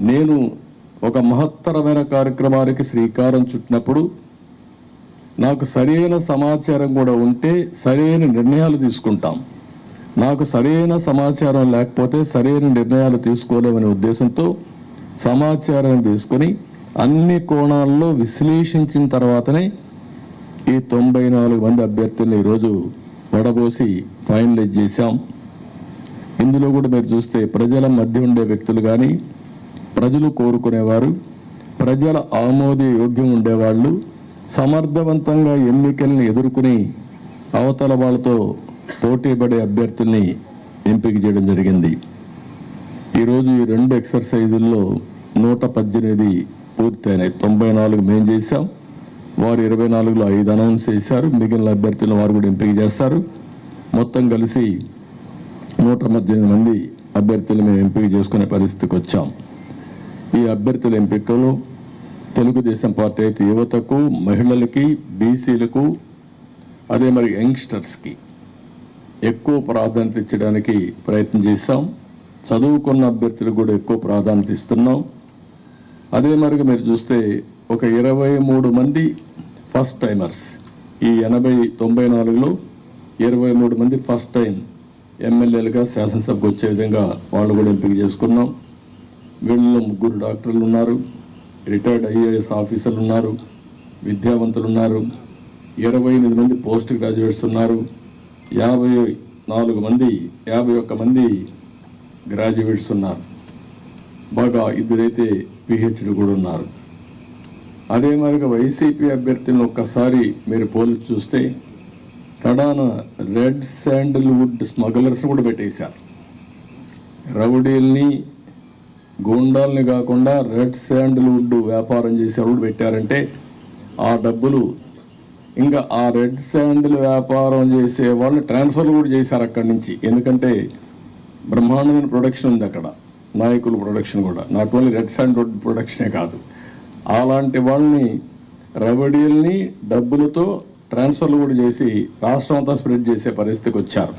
నేను ఒక మహత్తరమైన కార్యక్రమానికి శ్రీకారం చుట్టినప్పుడు నాకు సరైన సమాచారం కూడా ఉంటే సరైన నిర్ణయాలు తీసుకుంటాం. నాకు సరైన సమాచారం లేకపోతే సరైన నిర్ణయాలు తీసుకోలేమనే ఉద్దేశంతో సమాచారం తీసుకొని అన్ని కోణాల్లో విశ్లేషించిన తర్వాతనే ఈ 94 మంది అభ్యర్థుల్ని ఈరోజు వడబోసి ఫైనలైజ్ చేశాం. ఇందులో కూడా మీరు చూస్తే ప్రజల మధ్య ఉండే వ్యక్తులు కానీ, ప్రజలు కోరుకునేవారు, ప్రజల ఆమోదయోగ్యం ఉండేవాళ్ళు, సమర్థవంతంగా ఎన్నికల్ని ఎదుర్కొని అవతల వాళ్ళతో పోటీపడే అభ్యర్థుల్ని ఎంపిక చేయడం జరిగింది. ఈరోజు ఈ 2 ఎక్సర్సైజుల్లో 118 పూర్తయినాయి. 94 మేము చేశాం, వారు 24లో 5 అనౌన్స్ చేశారు. మిగిలిన అభ్యర్థులను వారు కూడా ఎంపిక చేస్తారు. మొత్తం కలిసి 118 మంది అభ్యర్థులు మేము ఎంపిక చేసుకునే పరిస్థితికి వచ్చాం. ఈ అభ్యర్థుల ఎంపికలో తెలుగుదేశం పార్టీ అయితే యువతకు, మహిళలకి, బీసీలకు, అదే మరి యంగ్స్టర్స్కి ఎక్కువ ప్రాధాన్యత ఇచ్చడానికి ప్రయత్నం చేశాం. చదువుకున్న అభ్యర్థులకు కూడా ఎక్కువ ప్రాధాన్యత ఇస్తున్నాం. అదే మరి మీరు చూస్తే ఒక 23 మంది ఫస్ట్ టైమర్స్, ఈ 94లో 23 మంది ఫస్ట్ టైం ఎమ్మెల్యేలుగా శాసనసభకు వచ్చే విధంగా వాళ్ళు కూడా ఎంపిక చేసుకున్నాం. వీళ్ళలో 3 డాక్టర్లు ఉన్నారు, రిటైర్డ్ ఐఏఎస్ ఆఫీసర్లు ఉన్నారు, విద్యావంతులు ఉన్నారు, 28 మంది పోస్ట్ గ్రాడ్యుయేట్స్ ఉన్నారు, 51 మంది గ్రాడ్యుయేట్స్ ఉన్నారు, బాగా 2 అయితే పిహెచ్డి కూడా ఉన్నారు. అదే మరిగా వైసీపీ అభ్యర్థులను ఒక్కసారి మీరు పోల్చి చూస్తే కడాన రెడ్ శాండిల్వుడ్ స్మగ్లర్స్ కూడా పెట్టేశారు. రౌడీల్ని, గూండాల్ని కాకుండా రెడ్ శాండిల్వుడ్ వ్యాపారం చేసేవాళ్ళు పెట్టారంటే ఆ డబ్బులు ఇంకా ఆ రెడ్ శాండిల్ వ్యాపారం చేసే వాళ్ళు ట్రాన్స్ఫర్లు కూడా చేశారు అక్కడి నుంచి. ఎందుకంటే బ్రహ్మాండమైన ప్రొడక్షన్ ఉంది అక్కడ, నాయకుల ప్రొడక్షన్ కూడా, నాట్ ఓన్లీ రెడ్ శాండిల్వుడ్ ప్రొడక్షనే కాదు. అలాంటి వాళ్ళని, రౌడీల్ని డబ్బులతో ట్రాన్స్ఫర్లు కూడా చేసి రాష్ట్రం అంతా స్ప్రెడ్ చేసే పరిస్థితికి వచ్చారు.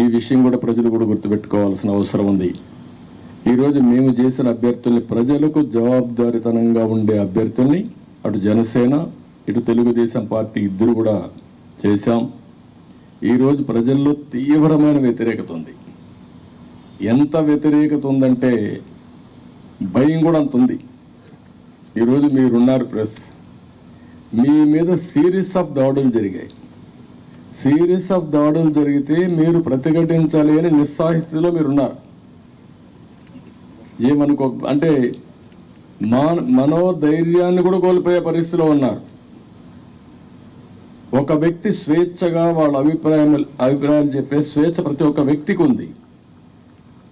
ఈ విషయం కూడా ప్రజలు కూడా గుర్తుపెట్టుకోవాల్సిన అవసరం ఉంది. ఈరోజు మేము చేసిన అభ్యర్థుల్ని, ప్రజలకు జవాబుదారీతనంగా ఉండే అభ్యర్థుల్ని అటు జనసేన ఇటు తెలుగుదేశం పార్టీ ఇద్దరు కూడా చేశాం. ఈరోజు ప్రజల్లో తీవ్రమైన వ్యతిరేకత ఉంది. ఎంత వ్యతిరేకత ఉందంటే భయం కూడా అంత ఉంది. ఈరోజు మీరున్నారు ప్రెస్, మీ మీద సిరీస్ ఆఫ్ దాడులు జరిగాయి. సిరీస్ ఆఫ్ దాడులు జరిగితే మీరు ప్రతిఘటించాలి అని నిస్సాహితిలో మీరున్నారు. ఏమనుకో అంటే మనోధైర్యాన్ని కూడా కోల్పోయే పరిస్థితిలో ఉన్నారు. ఒక వ్యక్తి స్వేచ్ఛగా వాళ్ళ అభిప్రాయాలు చెప్పే స్వేచ్ఛ ప్రతి ఒక్క వ్యక్తికి ఉంది.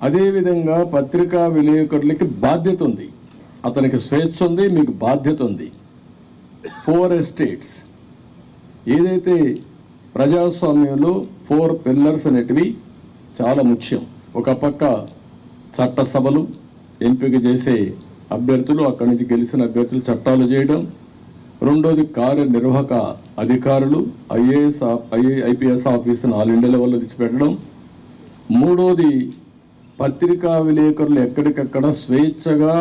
అదేవిధంగా పత్రికా విలేకరులకి బాధ్యత ఉంది. అతనికి స్వేచ్ఛ ఉంది, మీకు బాధ్యత ఉంది. 4 ఎస్టేట్స్ ఏదైతే ప్రజాస్వామ్యంలో 4 పిల్లర్స్ అనేటివి చాలా ముఖ్యం. ఒక పక్క చట్టసభలు, ఎంపిక చేసే అభ్యర్థులు, అక్కడి నుంచి గెలిచిన అభ్యర్థులు చట్టాలు చేయడం. రెండోది కార్యనిర్వాహక అధికారులు, ఐపీఎస్ ఆఫీసును ఆల్ ఇండియా లెవెల్లో తెచ్చిపెట్టడం. మూడోది పత్రికా విలేకరులు ఎక్కడికక్కడ స్వేచ్ఛగా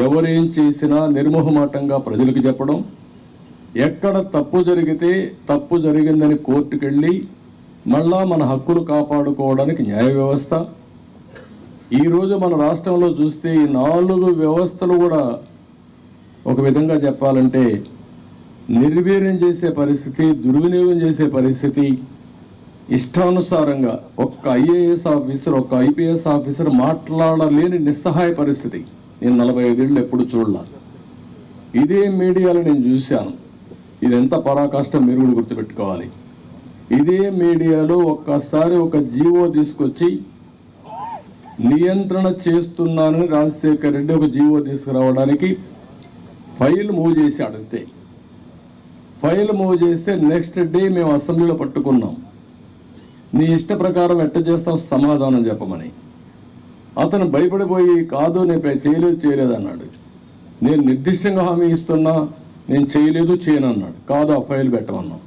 ఎవరేం చేసినా నిర్మోహమాటంగా ప్రజలకు చెప్పడం. ఎక్కడ తప్పు జరిగితే తప్పు జరిగిందని కోర్టుకెళ్ళి మళ్ళా మన హక్కులు కాపాడుకోవడానికి న్యాయ వ్యవస్థ. ఈరోజు మన రాష్ట్రంలో చూస్తే ఈ 4 వ్యవస్థలు కూడా ఒక విధంగా చెప్పాలంటే నిర్వీర్యం చేసే పరిస్థితి, దుర్వినియోగం చేసే పరిస్థితి. ఇష్టానుసారంగా ఒక్క ఐఏఎస్ ఆఫీసర్, ఒక్క ఐపీఎస్ ఆఫీసర్ మాట్లాడలేని నిస్సహాయ పరిస్థితి నేను 45 ఏళ్ళు ఎప్పుడు చూడలా. ఇదే మీడియాలో నేను చూశాను. ఇది ఎంత పరాకాష్టం మీరు కూడా గుర్తుపెట్టుకోవాలి. ఇదే మీడియాలో ఒక్కసారి ఒక జీవో తీసుకొచ్చి నియంత్రణ చేస్తున్నానని రాజశేఖర రెడ్డి ఒక జీవో తీసుకురావడానికి ఫైల్ మూవ్ చేశాడు. అంతే, ఫైల్ మూవ్ చేస్తే నెక్స్ట్ డే మేము అసెంబ్లీలో పట్టుకున్నాం. నీ ఇష్ట ప్రకారం ఎట్ట చేస్తాం సమాధానం చెప్పమని. అతను భయపడిపోయి కాదు నేను చేయలేదు అన్నాడు. నేను నిర్దిష్టంగా హామీ ఇస్తున్నా, నేను చేయను అన్నాడు. కాదు ఆ ఫైల్ పెట్టమన్నాం.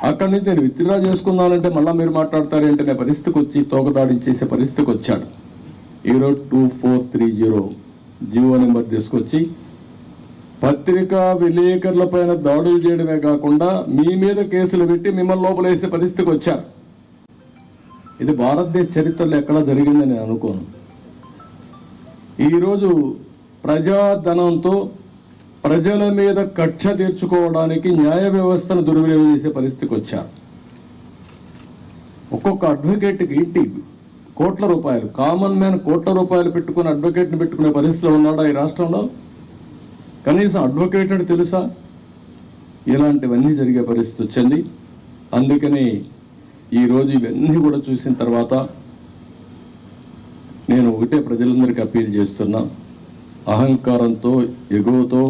అక్కడి నుంచి నేను విత్డ్రా చేసుకున్నానంటే మళ్ళీ మీరు మాట్లాడతారేంటే నేను పరిస్థితికి వచ్చి తోకదాడించేసే పరిస్థితికి వచ్చాడు. ఈరోజు 2430 జీవో నెంబర్ తీసుకొచ్చి పత్రికా విలేకరులపైన దాడులు చేయడమే కాకుండా మీ మీద కేసులు పెట్టి మిమ్మల్ని లోపలేసే పరిస్థితికి వచ్చారు. ఇది భారతదేశ చరిత్రలో ఎక్కడా జరిగిందని నేను అనుకోను. ఈరోజు ప్రజాధనంతో ప్రజల మీద కక్ష తీర్చుకోవడానికి న్యాయ వ్యవస్థను దుర్వినియోగం చేసే పరిస్థితికి వచ్చారు. ఒక్కొక్క అడ్వకేట్కి ఇంటి కోట్ల రూపాయలు, కామన్ మ్యాన్ కోట్ల రూపాయలు పెట్టుకుని అడ్వకేట్ని పెట్టుకునే పరిస్థితిలో ఉన్నాడా ఈ రాష్ట్రంలో? కనీసం అడ్వకేట్ అంటే తెలుసా? ఇలాంటివన్నీ జరిగే పరిస్థితి వచ్చింది. అందుకని ఈరోజు ఇవన్నీ కూడా చూసిన తర్వాత నేను ఒకటే ప్రజలందరికీ అప్పీల్ చేస్తున్నా, అహంకారంతో ఎగువతో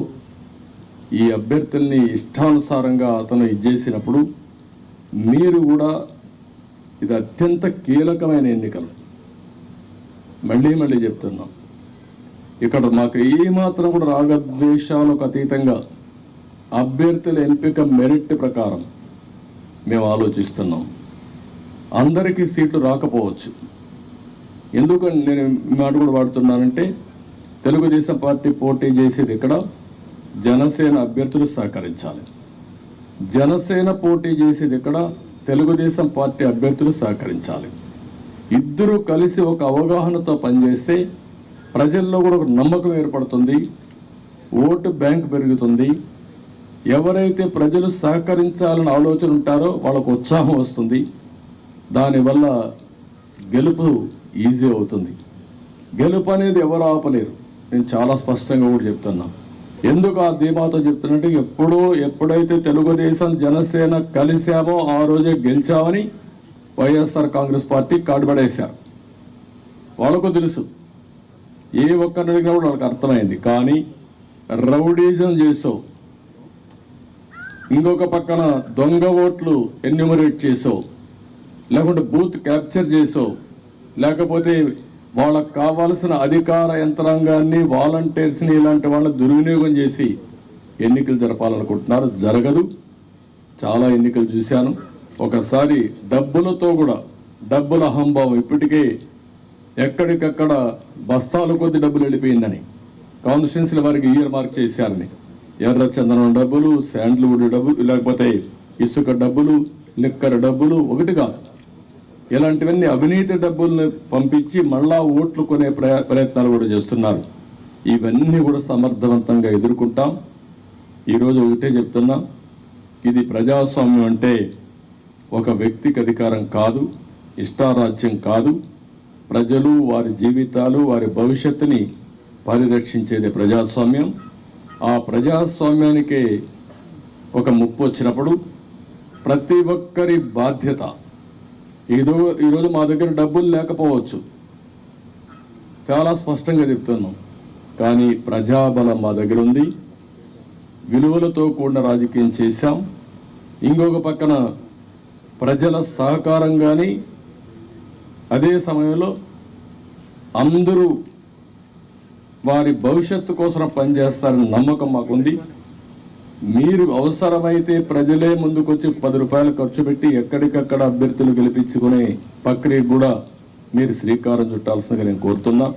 ఈ అభ్యర్థుల్ని ఇష్టానుసారంగా అతను ఇచ్చేసినప్పుడు మీరు కూడా, ఇది అత్యంత కీలకమైన ఎన్నికలు. మళ్ళీ చెప్తున్నాం, ఇక్కడ మాకు ఏమాత్రం కూడా రాగద్వేషాలకు అతీతంగా అభ్యర్థుల ఎంపిక మెరిట్ ప్రకారం మేము ఆలోచిస్తున్నాం. అందరికీ సీట్లు రాకపోవచ్చు. ఎందుకని నేను మాట కూడా వాడుతున్నానంటే, తెలుగుదేశం పార్టీ పోటీ చేసేది ఇక్కడ జనసేన అభ్యర్థులు సహకరించాలి. జనసేన పోటీ చేసేది ఇక్కడ తెలుగుదేశం పార్టీ అభ్యర్థులు సహకరించాలి. ఇద్దరూ కలిసి ఒక అవగాహనతో పనిచేస్తే ప్రజల్లో కూడా ఒక నమ్మకం ఏర్పడుతుంది, ఓటు బ్యాంక్ పెరుగుతుంది. ఎవరైతే ప్రజలు సహకరించాలని ఆలోచన ఉంటారో వాళ్ళకు ఉత్సాహం వస్తుంది. దానివల్ల గెలుపు ఈజీ అవుతుంది. గెలుపు అనేది ఎవరు ఆపలేరు. నేను చాలా స్పష్టంగా కూడా చెప్తున్నా. ఎందుకు ఆ ధీమాతో చెప్తున్నట్టు, ఎప్పుడైతే తెలుగుదేశం జనసేన కలిశామో ఆ రోజే గెలిచామని వైఎస్ఆర్ కాంగ్రెస్ పార్టీ కాడుబడేశారు. వాళ్ళకు తెలుసు, ఏ ఒక్కరిని అడిగినా కూడా వాళ్ళకి అర్థమైంది. కానీ రౌడీజం చేసో, ఇంకొక పక్కన దొంగ ఓట్లు ఎన్యూమరేట్ చేసో, లేకుంటే బూత్ క్యాప్చర్ చేసో, లేకపోతే వాళ్ళకు కావాల్సిన అధికార యంత్రాంగాన్ని, వాలంటీర్స్ని, ఇలాంటి వాళ్ళని దుర్వినియోగం చేసి ఎన్నికలు జరపాలనుకుంటున్నారు. జరగదు. చాలా ఎన్నికలు చూశాను. ఒకసారి డబ్బులతో కూడా, డబ్బుల అహంభావం, ఇప్పటికే ఎక్కడికక్కడ బస్తాల కొద్ది డబ్బులు వెళ్ళిపోయిందని, కాన్స్టిట్యున్సీల వారికి ఇయర్ మార్క్ చేశారని, ఎర్ర చందనం డబ్బులు, శాండ్ల్వుడ్ డబ్బులు, లేకపోతే ఇసుక డబ్బులు, లిక్కర్ డబ్బులు, ఒకటి కాదు, ఇలాంటివన్నీ అవినీతి డబ్బుల్ని పంపించి మళ్ళా ఓట్లు కొనే ప్రయత్నాలు కూడా చేస్తున్నారు. ఇవన్నీ కూడా సమర్థవంతంగా ఎదుర్కొంటాం. ఈరోజు ఒకటే చెప్తున్నా, ఇది ప్రజాస్వామ్యం అంటే ఒక వ్యక్తికి అధికారం కాదు, ఇష్టారాజ్యం కాదు. ప్రజలు వారి జీవితాలు, వారి భవిష్యత్తుని పరిరక్షించేది ప్రజాస్వామ్యం. ఆ ప్రజాస్వామ్యానికే ఒక ముప్పు వచ్చినప్పుడు ప్రతి ఒక్కరి బాధ్యత. ఈరోజు మా దగ్గర డబ్బులు లేకపోవచ్చు, చాలా స్పష్టంగా చెప్తున్నాం. కానీ ప్రజాబలం మా దగ్గర ఉంది. విలువలతో కూడిన రాజకీయం చేశాం. ఇంకొక పక్కన ప్రజల సహకారం కానీ, అదే సమయంలో అందరూ వారి భవిష్యత్తు కోసం పనిచేస్తారని నమ్మకం మాకుంది. మీరు అవసరమైతే ప్రజలే ముందుకొచ్చి 10 రూపాయలు ఖర్చు పెట్టి ఎక్కడికక్కడ అభ్యర్థులు గెలిపించుకునే ప్రక్రియ కూడా మీరు శ్రీకారం చుట్టాల్సిందిగా నేను కోరుతున్నా.